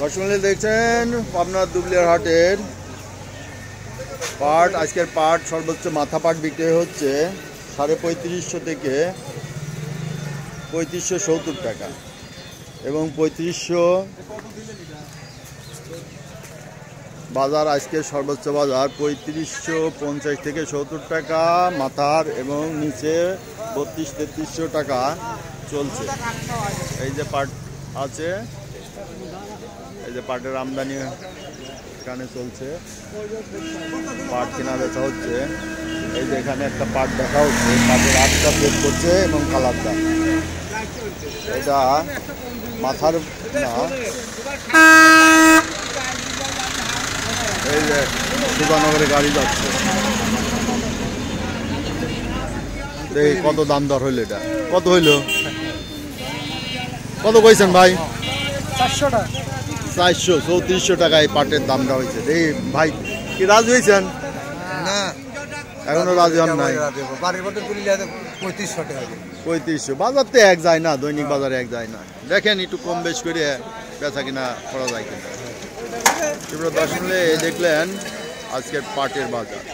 দর্শক দেখছেন পাবনার দুবলিয়ার হাটের পাট। আজকের পাট সর্বোচ্চ মাথা পাট বিক্রি হচ্ছে 3550 থেকে 3570 টাকা এবং 3500 বাজার। আজকের সর্বোচ্চ বাজার 3550 থেকে 70 টাকা মাথার এবং নিচে 3200-3300 টাকা চলছে। এই যে পাট আছে, এই যে পাটের আমদানি এখানে চলছে, পাট কেনা বেচা হচ্ছে। এই যে এখানে একটা পাট দেখা হচ্ছে, পাটের আটটা বের করছে এবং কালারটা, এটা মাথার না। এই যে সুধানগরে গাড়ি যাচ্ছে, দেখি কত দাম দর হইলো, এটা কত হইলো, কত কইছেন ভাই? 434 টাকা এই পাটের দামটা হয়েছে। দেখি ভাই কি রাজি হয়েছেন? না, এখনো রাজি হন নাই। 3500 বাজার তো এক যায় না, দৈনিক বাজারে এক যায় না। দেখেন একটু কম বেশ করে বেচা কিনা করা যায় কিনা। দর্শক দেখলেন আজকের পাটের বাজার।